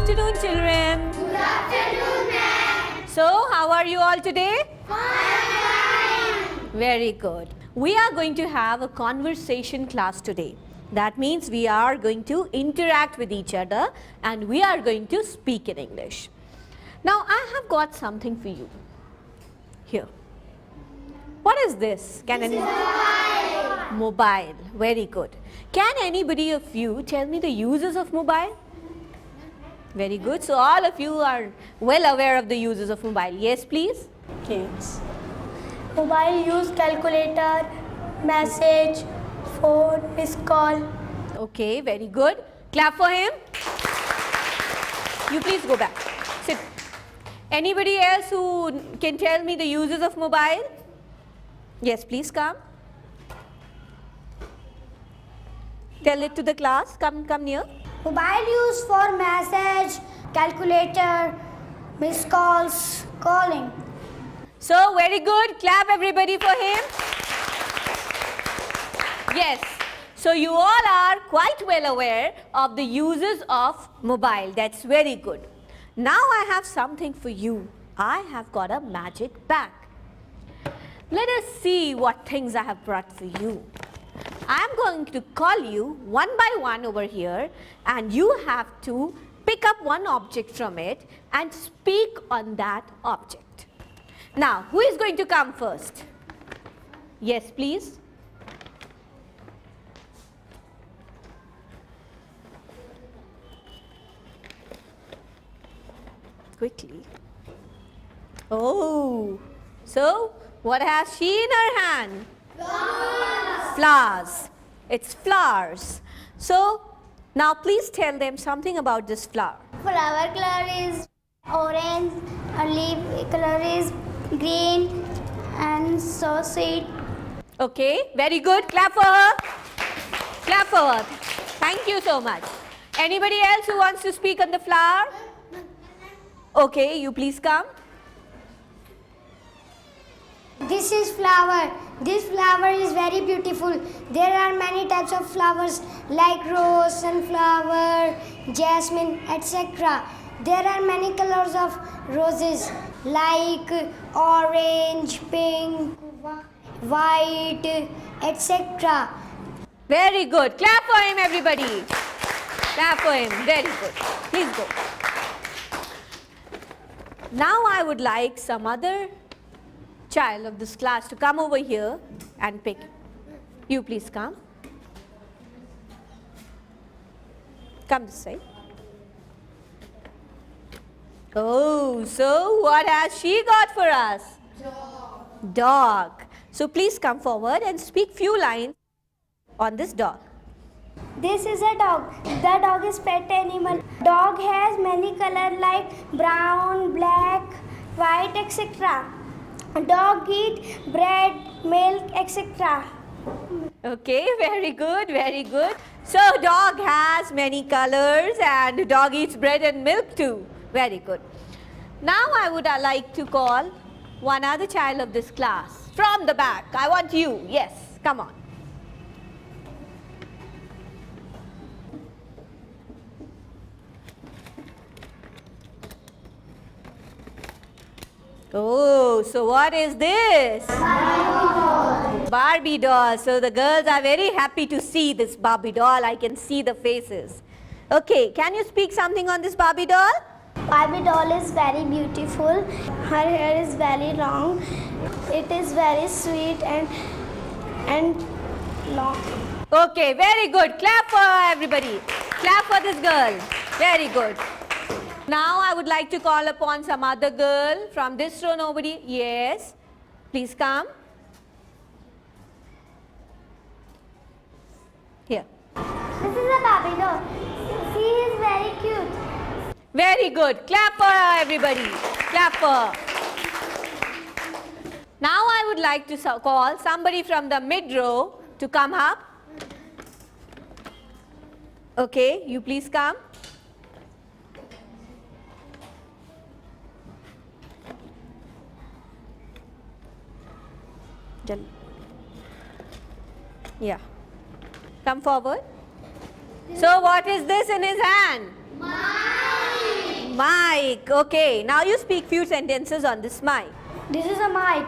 afternoon, children. Good afternoon, ma'am. So, how are you all today? Fine. Very good. We are going to have a conversation class today. That means we are going to interact with each other and we are going to speak in English. Now, I have got something for you. Here. What is this? Mobile. Very good. Can anybody of you tell me the uses of mobile? Very good. So all of you are well aware of the uses of mobile. Yes, please. Yes. Mobile use calculator, message, phone, missed call. Okay, very good. Clap for him. You please go back. Sit. Anybody else who can tell me the uses of mobile? Yes, please come. Tell it to the class. Come near. Mobile use for message, calculator, missed calls, calling. So, very good. Clap everybody for him. Yes. So, you all are quite well aware of the uses of mobile. That's very good. Now, I have something for you. I have got a magic bag. Let us see what things I have brought for you. I am going to call you one by one over here and you have to pick up one object from it and speak on that object. Now, who is going to come first? Yes, please. Quickly. Oh, so what has she in her hand? Flowers. It's flowers. So, now please tell them something about this flower. Flower color is orange, a leaf color is green, and so sweet. Okay, very good. Clap for her. Clap for her. Thank you so much. Anybody else who wants to speak on the flower? Okay, you please come. This is flower. This flower is very beautiful. There are many types of flowers like rose, sunflower, jasmine, etc. There are many colors of roses like orange, pink, white, etc. Very good. Clap for him, everybody. Clap for him. Very good. Please go. Now I would like some other child of this class to come over here and pick. You please come. Come this side. Oh, so what has she got for us? Dog. So please come forward and speak few lines on this dog. This is a dog. The dog is pet animal. Dog has many colors like brown, black, white, etc. Dog eat bread, milk, etc. Okay, very good, very good. So dog has many colors and dog eats bread and milk too. Very good. Now I would like to call one other child of this class from the back. I want you. Yes, come on. Oh, so what is this? Barbie doll. So the girls are very happy to see this Barbie doll. I can see the faces. Okay, can you speak something on this Barbie doll? Barbie doll is very beautiful. Her hair is very long. It is very sweet and long. Okay, very good. Clap for everybody. Clap for this girl. Very good. Now I would like to call upon some other girl from this row. Nobody? Yes. Please come. Here. This is a Barbie doll. She is very cute. Very good. Clap for her, everybody. Clap for her. Now I would like to call somebody from the mid row to come up. Okay, you please come. Yeah. Come forward. So what is this in his hand? Money. mic. Okay, now you speak few sentences on this mic. This is a mic.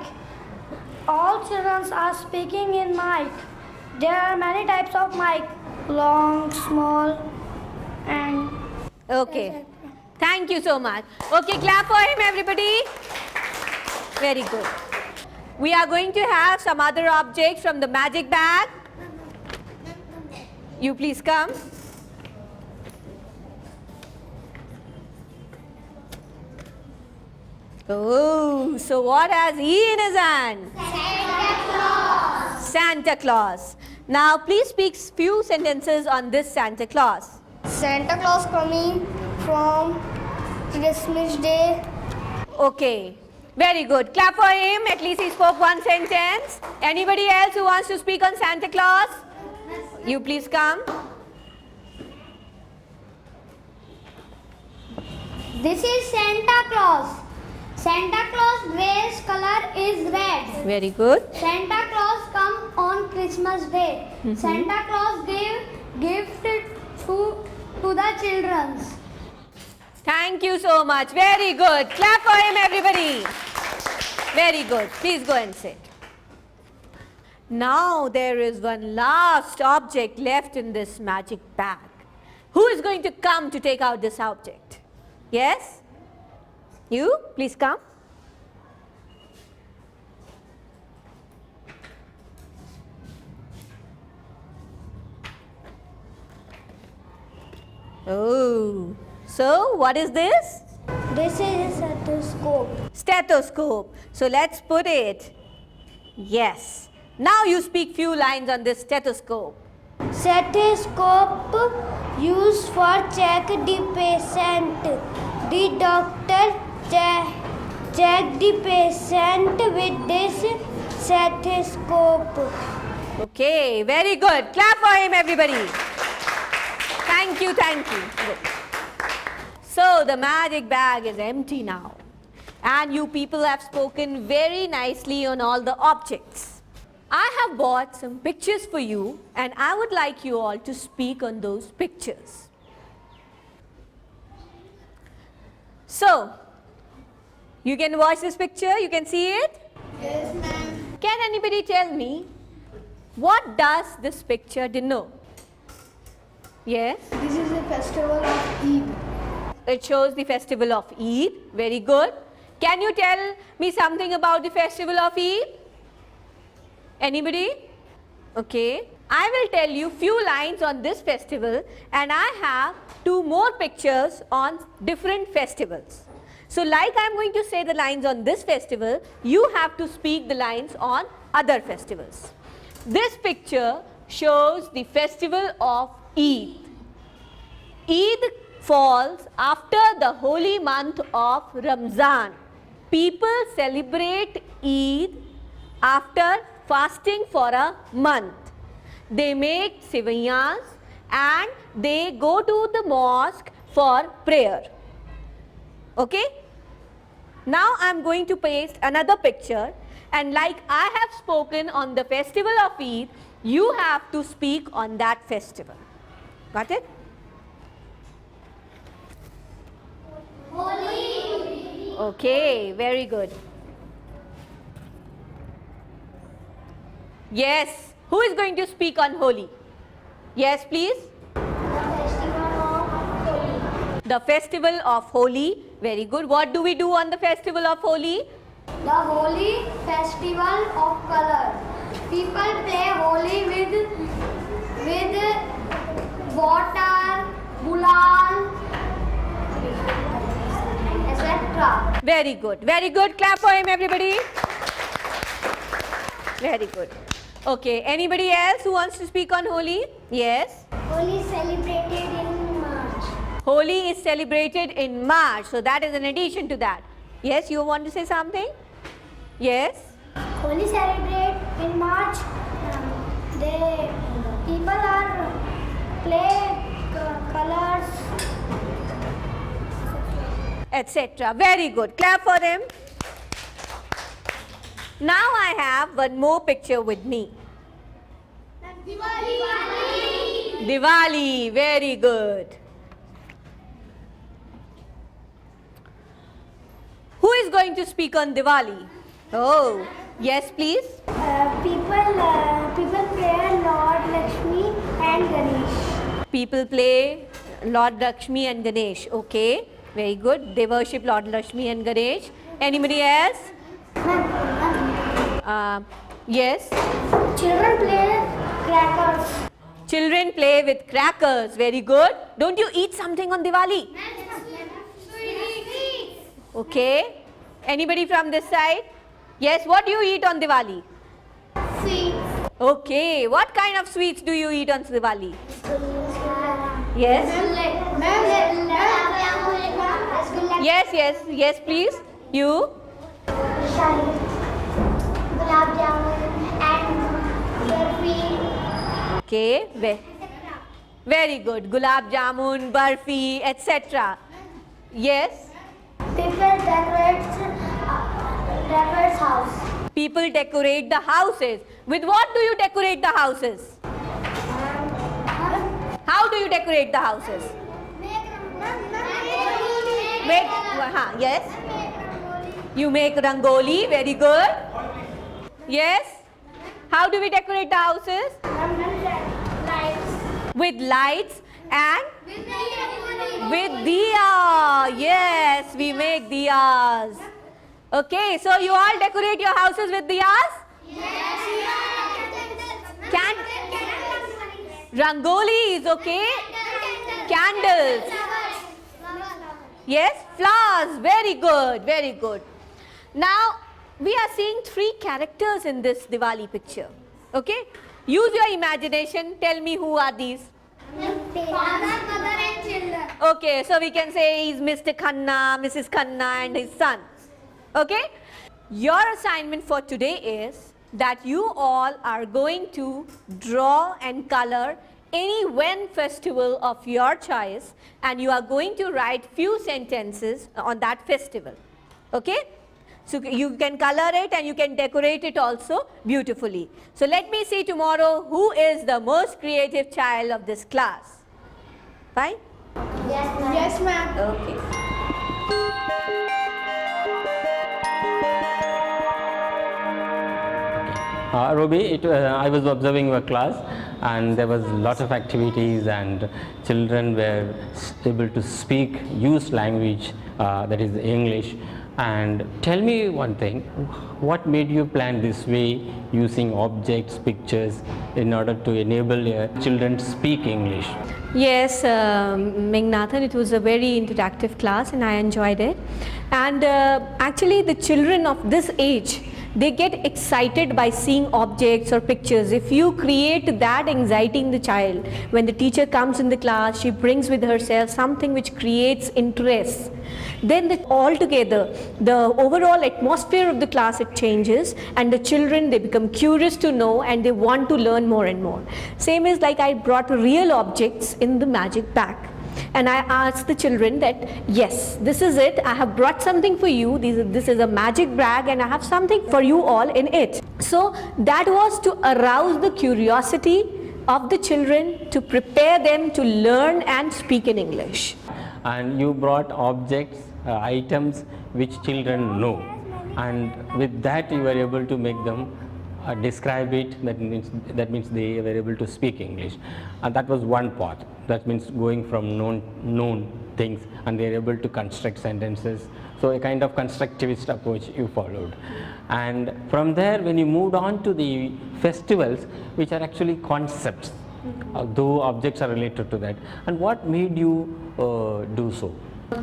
All children are speaking in mic. There are many types of mic. Long, small, and... Okay. Thank you so much. Okay, clap for him, everybody. Very good. We are going to have some other objects from the magic bag. You please come. Oh, so what has he in his hand? Santa Claus. Santa Claus. Now please speak few sentences on this Santa Claus. Santa Claus coming from Christmas Day. Okay, very good. Clap for him. At least he spoke one sentence. Anybody else who wants to speak on Santa Claus? You please come. This is Santa Claus. Santa Claus dress color is red. Very good. Santa Claus come on Christmas Day. Santa Claus gave gift to the children. Thank you so much. Very good. Clap for him, everybody. Very good. Please go and sit. Now there is one last object left in this magic bag. Who is going to come to take out this object? Yes? You? Please come. Oh, so what is this? This is a stethoscope. Stethoscope. So let's put it. Yes. Now you speak few lines on this stethoscope. Stethoscope used for check the patient. The doctor check the patient with this stethoscope. Okay, very good. Clap for him, everybody. Thank you, thank you. Good. So the magic bag is empty now. And you people have spoken very nicely on all the objects. I have bought some pictures for you and I would like you all to speak on those pictures. So, you can watch this picture, you can see it? Yes, ma'am. Can anybody tell me, what does this picture denote? Yes? This is a festival of Eid. It shows the festival of Eid. Very good. Can you tell me something about the festival of Eid? Anybody? Okay. I will tell you few lines on this festival and I have two more pictures on different festivals. So like I am going to say the lines on this festival, you have to speak the lines on other festivals. This picture shows the festival of Eid. Eid falls after the holy month of Ramzan. People celebrate Eid after fasting for a month. They make seviyans and they go to the mosque for prayer. Okay? Now I am going to paste another picture and like I have spoken on the festival of Eid, you have to speak on that festival. Got it? Holi. Okay, very good. Yes, who is going to speak on Holi? Yes, please. The festival of Holi. Very good. What do we do on the festival of Holi? The Holi festival of color. People play Holi with water, gulal, etc. Very good. Very good. Clap for him, everybody. Very good. Okay. Anybody else who wants to speak on Holi? Yes. Holi is celebrated in March. Holi is celebrated in March. So that is an addition to that. Yes, you want to say something? Yes. Holi celebrate in March. They people are play colors, etc. Very good. Clap for them. Now I have one more picture with me. Diwali. Diwali. Very good. going to speak on Diwali? Oh, yes, please. People pray Lord Lakshmi and Ganesh. People play Lord Lakshmi and Ganesh. Okay, very good. They worship Lord Lakshmi and Ganesh. Anybody else? Yes. Children play crackers. Children play with crackers. Very good. Don't you eat something on Diwali? Okay. Anybody from this side? Yes. What do you eat on Diwali? Sweets. Okay. What kind of sweets do you eat on Diwali? Yes. Yes, please. You? Gulab jamun and barfi. Okay. Very good. Gulab jamun, barfi, etc. Yes. People decorate house. People decorate the houses. With what do you decorate the houses? How do you decorate the houses? Yes. You make rangoli. Very good. Yes. How do we decorate the houses? With lights and with diya. Yes, we make diyas. Okay, so you all decorate your houses with diyas? Rangoli is okay. Candles. Yes, flowers. Very good, very good. Now, we are seeing 3 characters in this Diwali picture. Okay? Use your imagination. Tell me who are these. Father, mother and children. Okay, so we can say he's Mr. Khanna, Mrs. Khanna and his son. Okay? Your assignment for today is that you all are going to draw and color any one festival of your choice, and you are going to write few sentences on that festival. Okay? So you can color it and you can decorate it also beautifully. So let me see tomorrow who is the most creative child of this class. Fine? Yes, ma'am. Okay. Ruby, I was observing your class and there was lots of activities and children were able to speak, use language, that is English. And tell me one thing, what made you plan this way using objects, pictures in order to enable children to speak English? Yes, Mengnathan, it was a very interactive class and I enjoyed it. And actually the children of this age, they get excited by seeing objects or pictures. If you create that anxiety in the child, when the teacher comes in the class, she brings with herself something which creates interest, then altogether the overall atmosphere of the class, it changes, and the children, they become curious to know and they want to learn more and more. Same is like I brought real objects in the magic bag. And I asked the children that, yes, this is it, I have brought something for you, this is a magic bag and I have something for you all in it. So that was to arouse the curiosity of the children, to prepare them to learn and speak in English. And you brought objects, items which children know, and with that you were able to make them describe it. That means they were able to speak English, and that was one part. That means going from known things, and they are able to construct sentences. So a kind of constructivist approach you followed. And from there, when you moved on to the festivals, which are actually concepts, though objects are related to that, and what made you do so?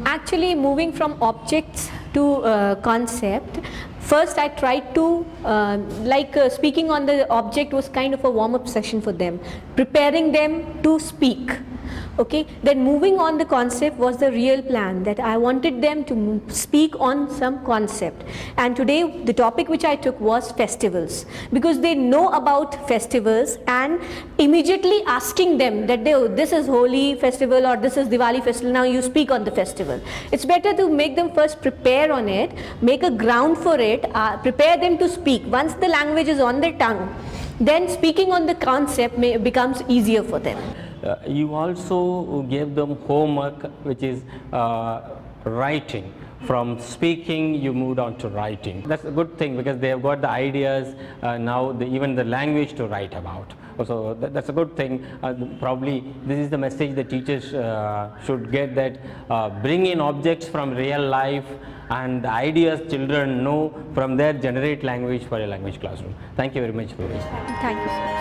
Actually, moving from objects to concept, first I tried to, speaking on the object was kind of a warm-up session for them, preparing them to speak. Okay, then moving on the concept was the real plan, that I wanted them to speak on some concept. And today the topic which I took was festivals, because they know about festivals, and immediately asking them that this is Holi festival or this is Diwali festival, now you speak on the festival. It's better to make them first prepare on it, make a ground for it, prepare them to speak. Once the language is on their tongue, then speaking on the concept becomes easier for them. You also gave them homework, which is writing From speaking, you moved on to writing. That's a good thing because they have got the ideas now, even the language to write about. So that's a good thing. Probably this is the message the teachers should get, that bring in objects from real life and the ideas children know from there, generate language for a language classroom. Thank you very much, Purvi. Thank you, sir.